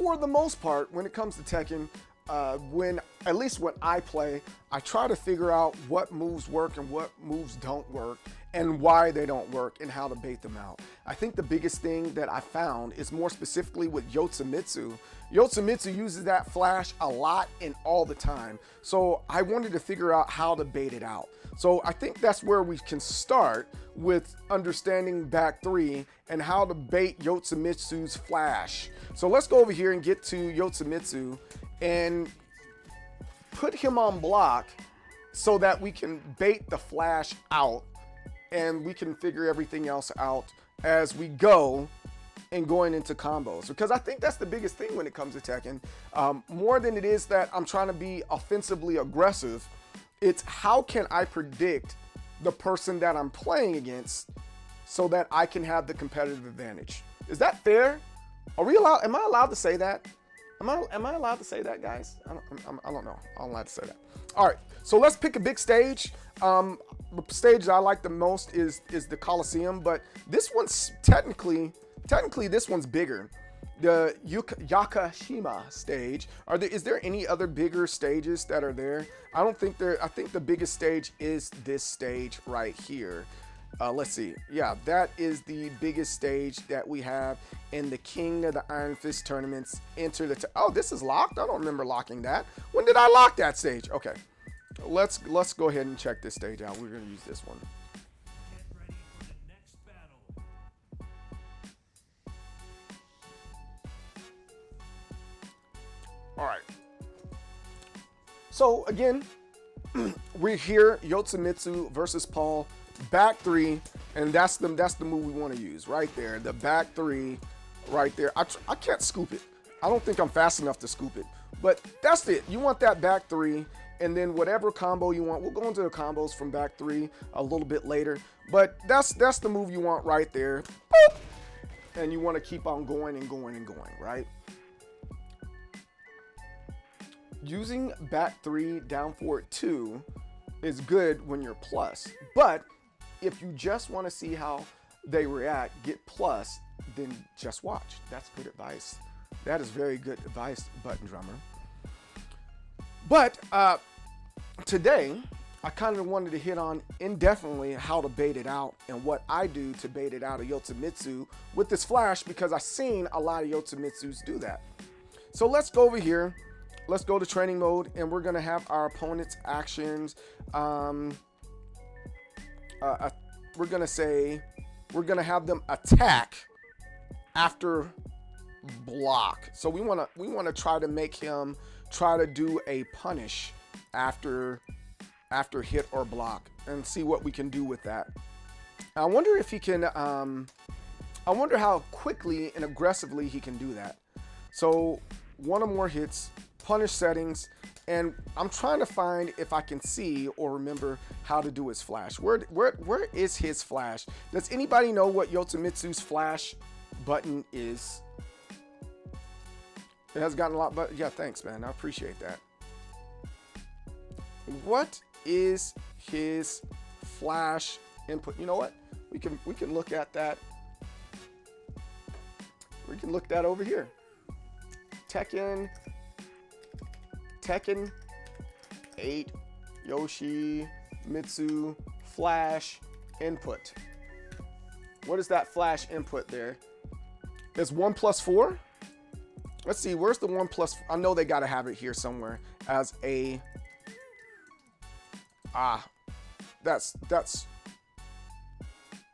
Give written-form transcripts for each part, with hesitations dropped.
for the most part, when it comes to Tekken, at least when I play, I try to figure out what moves work and what moves don't work and why they don't work and how to bait them out. I think the biggest thing that I found is more specifically with Yoshimitsu. Yoshimitsu uses that flash a lot and all the time. So I wanted to figure out how to bait it out. So I think that's where we can start with understanding back three and how to bait Yoshimitsu's flash. So let's go over here and get to Yoshimitsu and put him on block so that we can bait the flash out and we can figure everything else out as we go and going into combos. Because I think that's the biggest thing when it comes to Tekken. More than it is that I'm trying to be offensively aggressive, it's how can I predict the person that I'm playing against so that I can have the competitive advantage. Is that fair? Are we allowed? Am I allowed to say that? Am I allowed to say that, guys? I don't know. I'm allowed to say that. All right, so let's pick a big stage. The stage that I like the most is the Coliseum, but this one's technically this one's bigger. The Yakashima stage. Is there any other bigger stages that are there? I don't think there. I think the biggest stage is this stage right here. Let's see. Yeah, that is the biggest stage that we have in the King of the Iron Fist tournaments. Enter the. Oh, this is locked. I don't remember locking that. When did I lock that stage? Okay, let's go ahead and check this stage out. We're gonna use this one. Get ready for the next battle. All right. So again, we're here. Yoshimitsu versus Paul. Back three, and that's the move we want to use right there. The back three right there. I can't scoop it. I don't think I'm fast enough to scoop it, but that's it. You want that back three, and then whatever combo you want. We'll go into the combos from back three a little bit later, but that's the move you want right there. Boop. And you want to keep on going and going and going, right? Using back three, down forward two is good when you're plus, but if you just want to see how they react, get plus, then just watch. That's good advice. That is very good advice, button drummer. But today, I kind of wanted to hit on indefinitely how to bait it out and what I do to bait it out of Yoshimitsu with this flash, because I've seen a lot of Yoshimitsus do that. So let's go over here. Let's go to training mode, and we're going to have our opponent's actions. We're going to have them attack after block. So we want to try to make him try to do a punish after hit or block and see what we can do with that. I wonder if he can, I wonder how quickly and aggressively he can do that. So one or more hits, punish settings, and I'm trying to find if I can see or remember how to do his flash. Where is his flash? Does anybody know what Yoshimitsu's flash button is? It has gotten a lot, but yeah, thanks, man. I appreciate that. What is his flash input? You know what? We can look at that. We can look that over here. Tekken 8 Yoshimitsu flash input. What is that flash input there? It's 1+4. Let's see, where's the 1+? I know they got to have it here somewhere as a. That's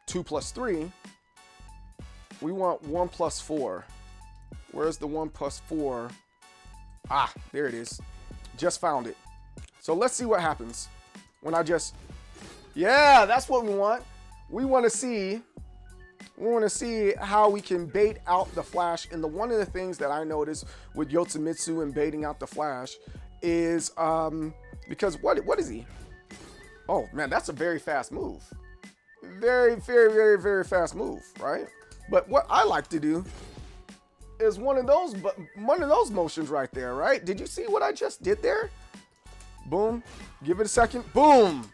2+3. We want 1+4. Where's the 1+4? There it is. Just found it. So let's see what happens when I just. Yeah, that's what we want. We want to see how we can bait out the flash. And one of the things that I noticed with Yoshimitsu and baiting out the flash is because what is he? Oh man, that's a very fast move. Very, very, very, very fast move, right? But what I like to do is one of those motions right there, right? Did you see what I just did there? Boom. Give it a second. Boom.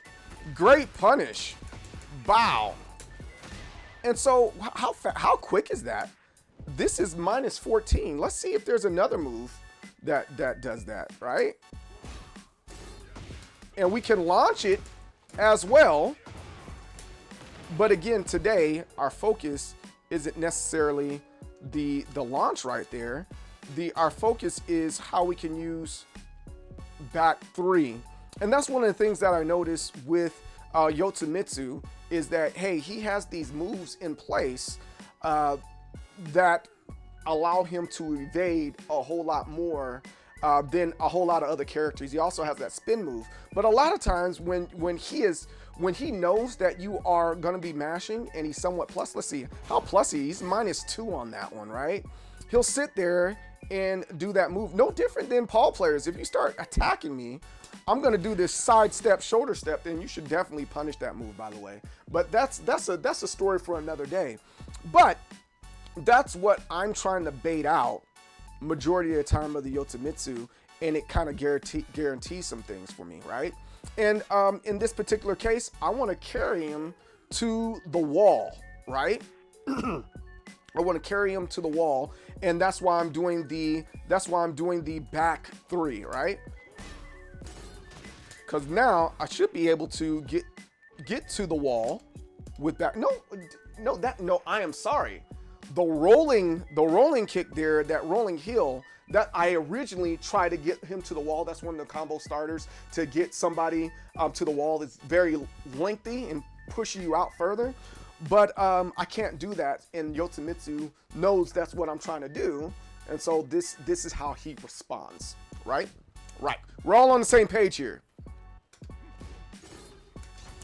Great punish. Bow. And so how quick is that? this is minus 14. Let's see if there's another move that does that, right? And we can launch it as well. But again, today, our focus isn't necessarily the launch right there. Our focus is how we can use back 3. And that's one of the things that I noticed with Yoshimitsu is that, hey, he has these moves in place that allow him to evade a whole lot more than a whole lot of other characters. He also has that spin move. But a lot of times when he knows that you are going to be mashing and he's somewhat plus, let's see how plus he's -2 on that one, right? He'll sit there and do that move. No different than Paul players. If you start attacking me, I'm going to do this side step, shoulder step, then you should definitely punish that move, by the way. But that's a story for another day. But that's what I'm trying to bait out majority of the time of the Yoshimitsu, and it kind of guarantees some things for me, right? And in this particular case, I want to carry him to the wall, right? I want to carry him to the wall, and that's why I'm doing the back 3, right? Because now I should be able to get to the wall with back. No, I am sorry. The rolling kick there, that rolling heel, that I originally tried to get him to the wall. That's one of the combo starters to get somebody to the wall that's very lengthy and push you out further. But I can't do that, and Yoshimitsu knows that's what I'm trying to do, and so this is how he responds, right? Right. We're all on the same page here.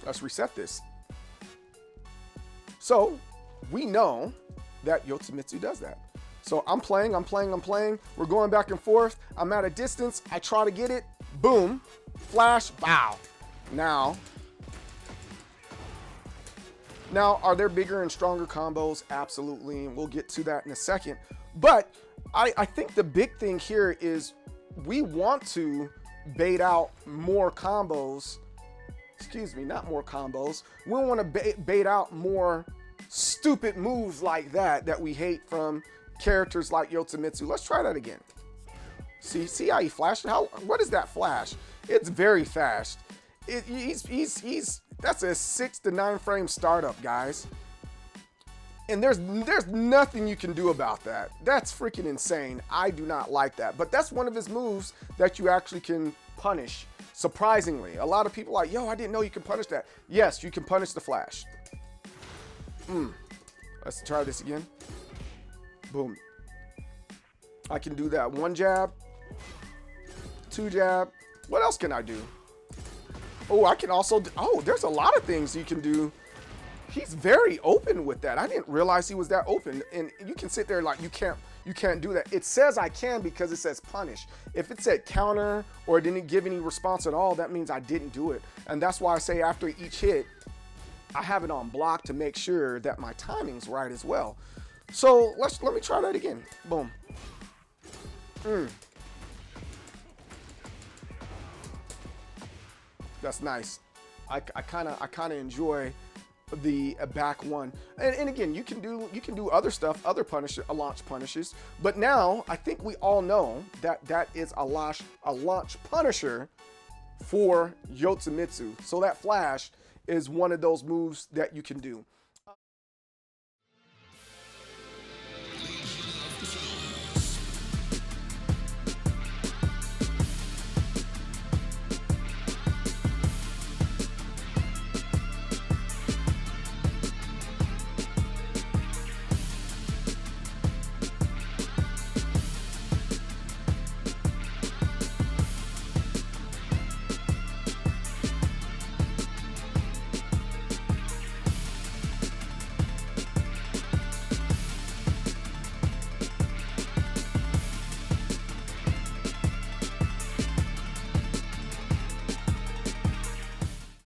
Let's reset this. So we know that Yoshimitsu does that. So I'm playing. We're going back and forth. I'm at a distance. I try to get it. Boom. Flash. Bow. Now, are there bigger and stronger combos? Absolutely. And we'll get to that in a second. But I think the big thing here is we want to bait out more combos. Excuse me, not more combos. We want to bait out more stupid moves like that we hate from characters like Yoshimitsu. Let's try that again. See how he flashed? What is that flash? It's very fast. That's a 6 to 9 frame startup, guys. And there's nothing you can do about that. That's freaking insane. I do not like that. But that's one of his moves that you actually can punish. Surprisingly, a lot of people are like, yo, I didn't know you can punish that. Yes, you can punish the flash. Let's try this again. Boom. I can do that. 1 jab, 2 jab. What else can I do? Oh, I can also do, there's a lot of things you can do. He's very open with that. I didn't realize he was that open. And you can sit there like you can't do that. It says I can because it says punish. If it said counter or it didn't give any response at all, that means I didn't do it. And that's why I say after each hit, I have it on block to make sure that my timing's right as well. So let me try that again. Boom. That's nice. I kind of enjoy the back one. And again, you can do other stuff, other launch punishes. But now I think we all know that is a launch punisher for Yoshimitsu. So that flash is one of those moves that you can do.